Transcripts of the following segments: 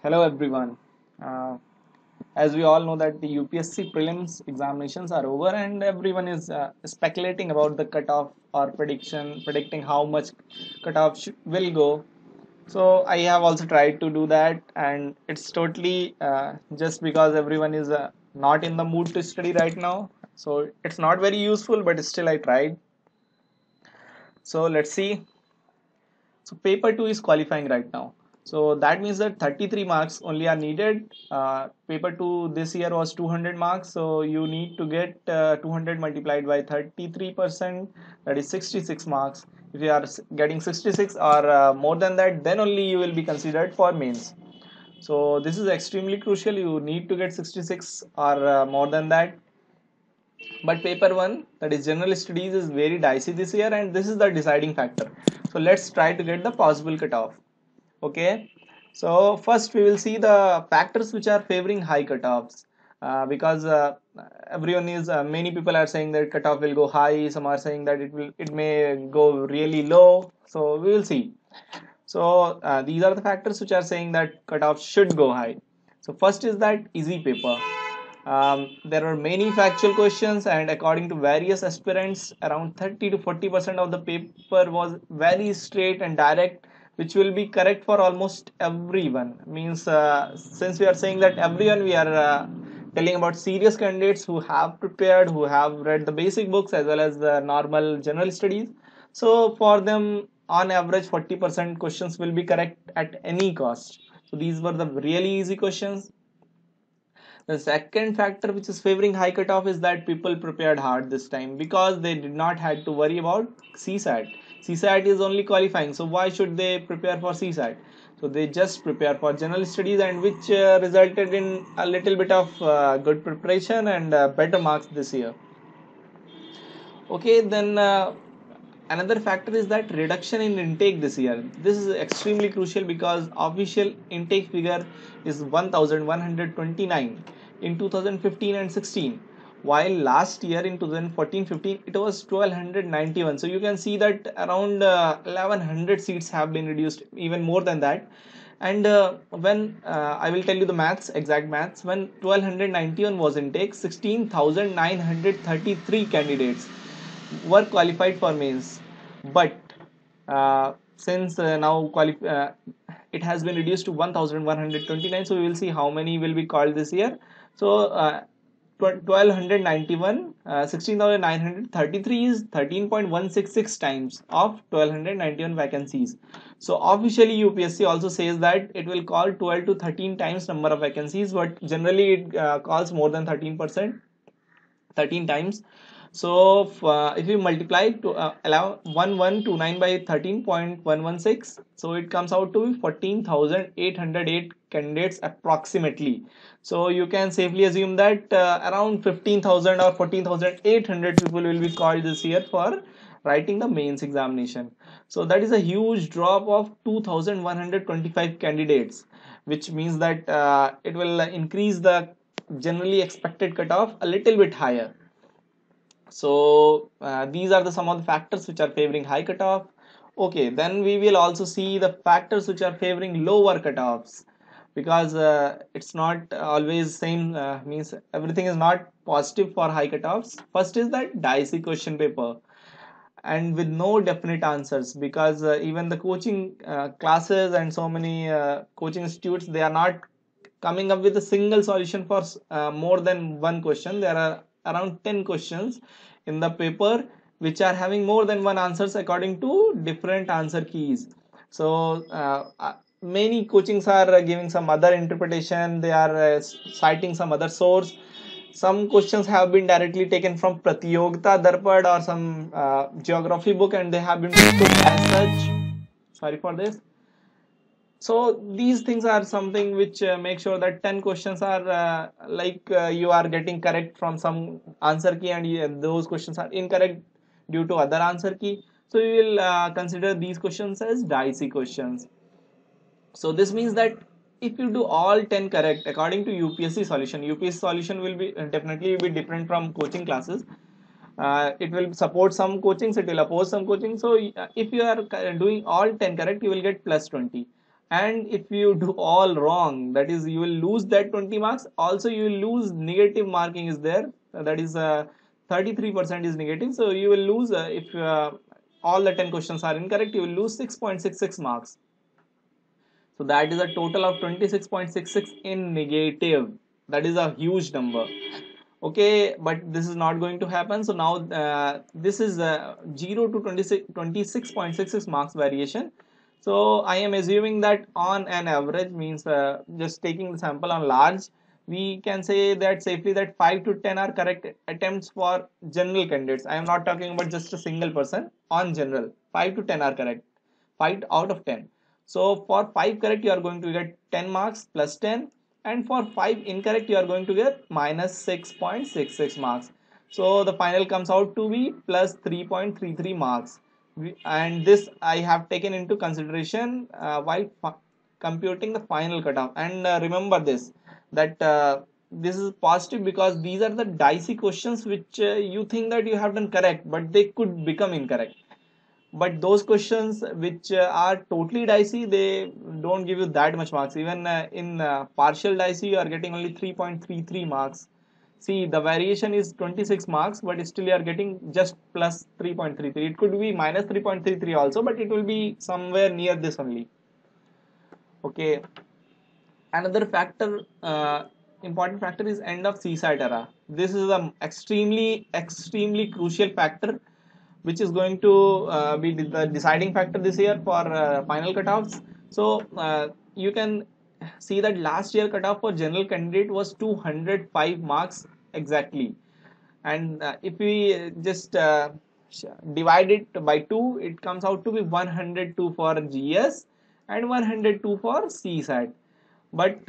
Hello everyone. Uh, as we all know that the UPSC prelims examinations are over and everyone is speculating about the cutoff or predicting how much cutoff will go. So I have also tried to do that, and it's totally just because everyone is not in the mood to study right now. So it's not very useful, but still I tried. So let's see. So paper 2 is qualifying right now. So that means that 33 marks only are needed. Paper 2 this year was 200 marks. So you need to get 200 multiplied by 33%. That is 66 marks. If you are getting 66 or more than that, then only you will be considered for mains. So this is extremely crucial. You need to get 66 or more than that. But paper 1, that is general studies, is very dicey this year, and this is the deciding factor. So let's try to get the possible cutoff. Okay, so first we will see the factors which are favoring high cutoffs, because everyone is many people are saying that cutoff will go high, some are saying that it may go really low. So we will see. So these are the factors which are saying that cutoff should go high. So first is that easy paper. There are many factual questions, and according to various aspirants, around 30 to 40% of the paper was very straight and direct, which will be correct for almost everyone. Means since we are saying that everyone, we are telling about serious candidates who have prepared, who have read the basic books as well as the normal general studies. So for them, on average, 40% questions will be correct at any cost. So these were the really easy questions. The second factor which is favoring high cutoff is that people prepared hard this time because they did not had to worry about CSAT. CSAT is only qualifying, so why should they prepare for CSAT? So they just prepare for general studies, and which resulted in a little bit of good preparation and better marks this year. Okay, then another factor is that reduction in intake this year. This is extremely crucial because official intake figure is 1129 in 2015 and 16, while last year in 2014-15 it was 1291. So you can see that around 1100 seats have been reduced, even more than that. And when I will tell you the maths, exact maths, when 1291 was intake, 16,933 candidates were qualified for mains. But since now it has been reduced to 1129, so we will see how many will be called this year. So 1291, 16,933 is 13.166 times of 1291 vacancies. So officially UPSC also says that it will call 12 to 13 times number of vacancies, but generally it calls more than 13%, 13 times. So if you multiply to allow 1129 by 13.116, so it comes out to 14,808 candidates approximately. So you can safely assume that around 15,000 or 14,800 people will be called this year for writing the mains examination. So that is a huge drop of 2,125 candidates, which means that it will increase the generally expected cutoff a little bit higher. So these are the some of the factors which are favoring high cutoff. Okay, then we will also see the factors which are favoring lower cutoffs, because it's not always same, means everything is not positive for high cutoffs. First is that dicey question paper and with no definite answers, because even the coaching classes and so many coaching institutes, they are not coming up with a single solution for more than one question. There are around 10 questions in the paper which are having more than one answers according to different answer keys. So many coachings are giving some other interpretation, they are citing some other source. Some questions have been directly taken from Pratiyogita Darpad or some geography book, and they have been put as such. Sorry for this. So these things are something which make sure that 10 questions are you are getting correct from some answer key, and those questions are incorrect due to other answer key. So we will consider these questions as dicey questions. So this means that if you do all 10 correct according to UPSC solution, UPSC solution will be definitely be different from coaching classes. It will support some coachings, it will oppose some coaching. So if you are doing all 10 correct, you will get plus 20. And if you do all wrong, that is you will lose that 20 marks. Also you will lose negative marking is there, that is 33% is negative, so you will lose if all the 10 questions are incorrect, you will lose 6.66 marks. So that is a total of 26.66 in negative. That is a huge number. Okay, but this is not going to happen. So now this is 0 to 26.66 marks variation. So I am assuming that on an average, means just taking the sample on large, we can say that safely that 5 to 10 are correct attempts for general candidates. I am not talking about just a single person. On general, 5 to 10 are correct, 5 out of 10. So for 5 correct you are going to get 10 marks plus 10, and for 5 incorrect you are going to get minus 6.66 marks. So the final comes out to be plus 3.33 marks. And this I have taken into consideration while computing the final cutoff. And remember this, that this is positive because these are the dicey questions which you think that you have done correct, but they could become incorrect. But those questions which are totally dicey, they don't give you that much marks. Even in partial dicey you are getting only 3.33 marks. See, the variation is 26 marks, but still you are getting just plus 3.33. It could be minus 3.33 also, but it will be somewhere near this only. Okay, another factor, important factor is end of CSAT era. This is a extremely crucial factor which is going to be the deciding factor this year for final cutoffs. So you can see that last year cutoff for general candidate was 205 marks exactly. And if we just divide it by 2, it comes out to be 102 for GS and 102 for CSAT. But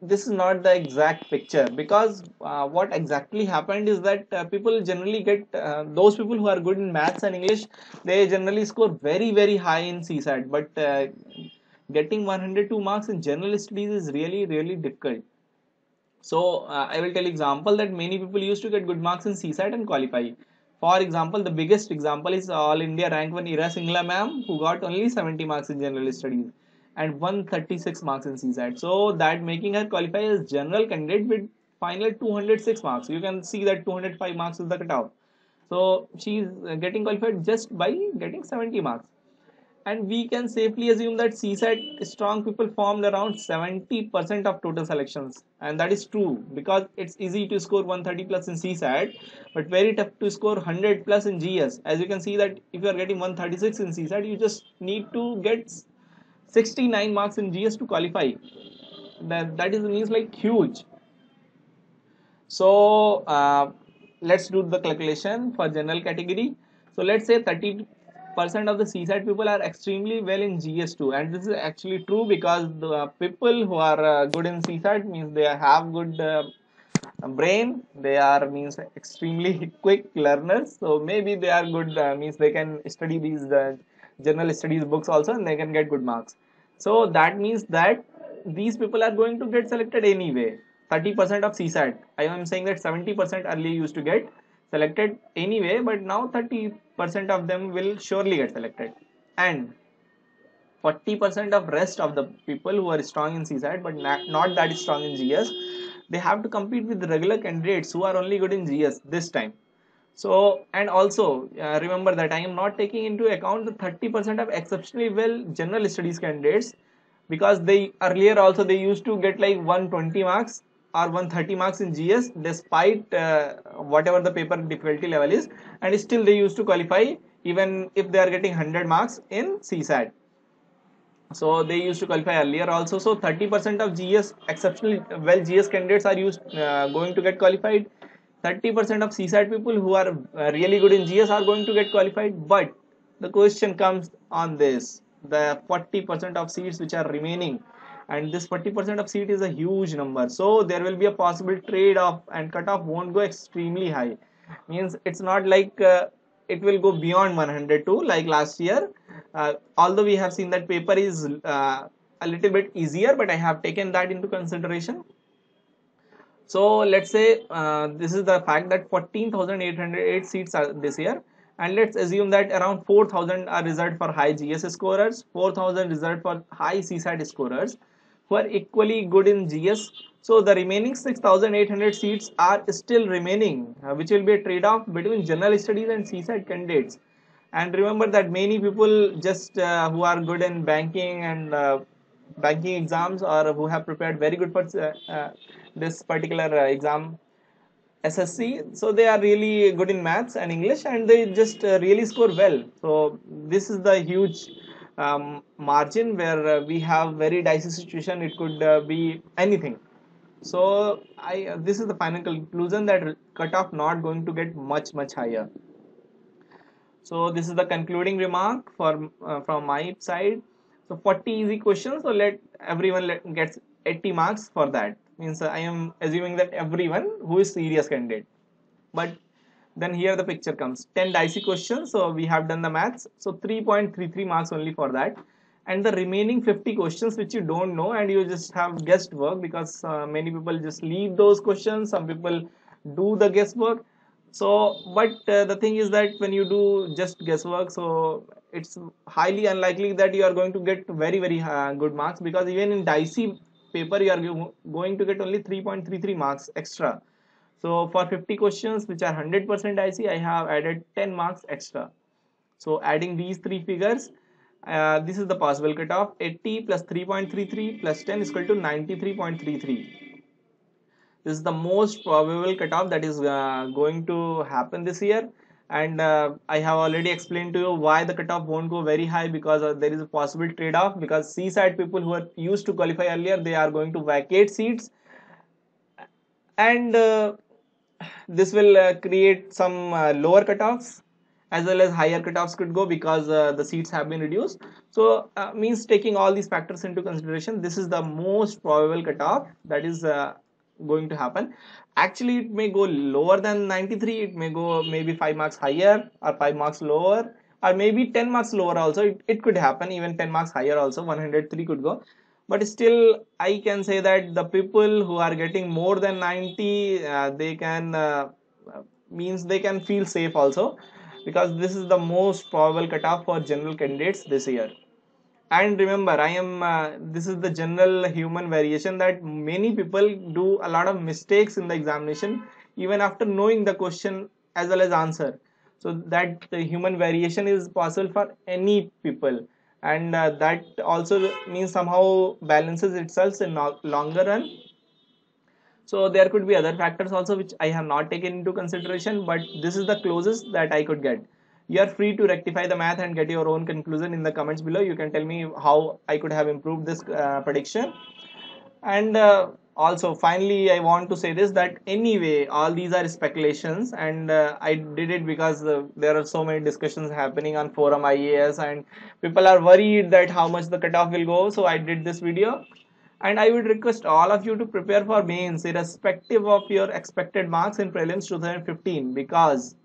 this is not the exact picture, because what exactly happened is that people generally get those people who are good in maths and English, they generally score very high in CSAT, but getting 102 marks in general studies is really difficult. So I will tell example that many people used to get good marks in CSAT and qualify. For example, the biggest example is All India rank 1 Ira Singla ma'am, who got only 70 marks in general studies and 136 marks in CSAT. So that making her qualify as general candidate with final 206 marks. You can see that 205 marks is the cutoff. So she is getting qualified just by getting 70 marks. And we can safely assume that CSAT strong people formed around 70% of total selections, and that is true because it's easy to score 130 plus in CSAT, but very tough to score 100 plus in GS. As you can see that if you are getting 136 in CSAT, you just need to get 69 marks in GS to qualify. That is means like huge. So let's do the calculation for general category. So let's say 30% of the CSAT people are extremely well in GS2, and this is actually true because the people who are good in CSAT means they have good brain, they are means extremely quick learners, so maybe they are good means they can study these general studies books also and they can get good marks. So that means that these people are going to get selected anyway. 30% of CSAT, I am saying that 70% earlier used to get selected anyway, but now 30% of them will surely get selected, and 40% of rest of the people who are strong in CSAT but not that strong in GS, they have to compete with regular candidates who are only good in GS this time. So, and also remember that I am not taking into account the 30% of exceptionally well general studies candidates, because they earlier also they used to get like 120 marks or 130 marks in GS despite whatever the paper difficulty level is, and still they used to qualify even if they are getting 100 marks in CSAT. So they used to qualify earlier also. So 30% of GS exceptionally well GS candidates are used going to get qualified. 30% of CSAT people who are really good in GS are going to get qualified. But the question comes on this: the 40% of seats which are remaining, and this 40% of seat is a huge number. So there will be a possible trade-off, and cutoff won't go extremely high. Means it's not like it will go beyond 102 like last year. Although we have seen that paper is a little bit easier, but I have taken that into consideration. So let's say this is the fact that 14,808 seats are this year, and let's assume that around 4,000 are reserved for high GS scorers, 4,000 reserved for high CSAT scorers who are equally good in GS. So the remaining 6,800 seats are still remaining, which will be a trade-off between general studies and CSAT candidates. And remember that many people just who are good in banking and banking exams, or who have prepared very good for this particular exam, SSC, so they are really good in maths and English, and they just really score well. So this is the huge margin where we have very dicey situation. It could be anything. So I this is the final conclusion, that cutoff not going to get much higher. So this is the concluding remark for from my side. So 40 easy questions. So let everyone gets 80 marks for that. Means I am assuming that everyone who is serious candidate. But then here the picture comes. 10 dicey questions. So we have done the maths. So 3.33 marks only for that. And the remaining 50 questions which you don't know and you just have guessed work, because many people just leave those questions. Some people do the guesswork. So but the thing is that when you do just guesswork, so it's highly unlikely that you are going to get very good marks, because even in dicey paper you are going to get only 3.33 marks extra. So for 50 questions which are 100% dicey, I have added 10 marks extra. So adding these three figures, this is the possible cutoff. 80 plus 3.33 plus 10 is equal to 93.33. This is the most probable cutoff that is going to happen this year. And I have already explained to you why the cutoff won't go very high, because there is a possible trade-off, because CSAT people who are used to qualify earlier, they are going to vacate seats, and this will create some lower cutoffs, as well as higher cutoffs could go, because the seats have been reduced. So means taking all these factors into consideration, this is the most probable cutoff that is going to happen. Actually it may go lower than 93, it may go maybe 5 marks higher or 5 marks lower, or maybe 10 marks lower also. It could happen, even 10 marks higher also, 103 could go. But still I can say that the people who are getting more than 90, they can means they can feel safe also, because this is the most probable cutoff for general candidates this year. And remember, I am this is the general human variation, that many people do a lot of mistakes in the examination even after knowing the question as well as answer. So that the human variation is possible for any people, and that also means somehow balances itself in longer run. So there could be other factors also which I have not taken into consideration, but this is the closest that I could get. You are free to rectify the math and get your own conclusion in the comments below. You can tell me how I could have improved this prediction. And also finally I want to say this, that anyway all these are speculations, and I did it because there are so many discussions happening on forum IAS, and people are worried that how much the cutoff will go. So I did this video, and I would request all of you to prepare for mains irrespective of your expected marks in prelims 2015, because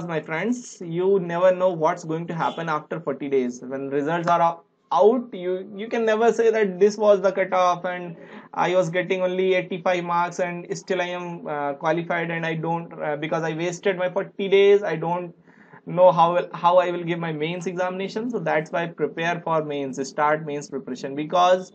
my friends, you never know what's going to happen after 40 days when results are out. You can never say that this was the cutoff and I was getting only 85 marks and still I am qualified, and I don't because I wasted my 40 days, I don't know how I will give my mains examination. So that's why prepare for mains, start mains preparation, because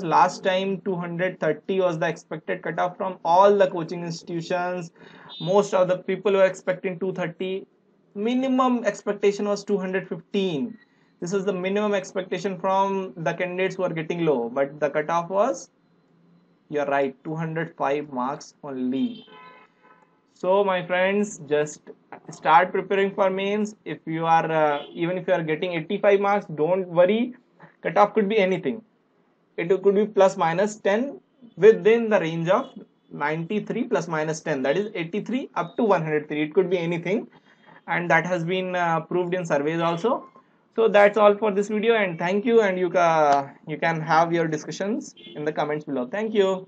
last time 230 was the expected cutoff from all the coaching institutions. Most of the people were expecting 230. Minimum expectation was 215. This is the minimum expectation from the candidates who are getting low, but the cutoff was, you're right, 205 marks only. So my friends, just start preparing for mains. If you are even if you are getting 85 marks, don't worry, cutoff could be anything. It could be plus minus 10 within the range of 93 plus minus 10, that is 83 up to 103. It could be anything, and that has been proved in surveys also. So that's all for this video, and thank you, and you can have your discussions in the comments below. Thank you.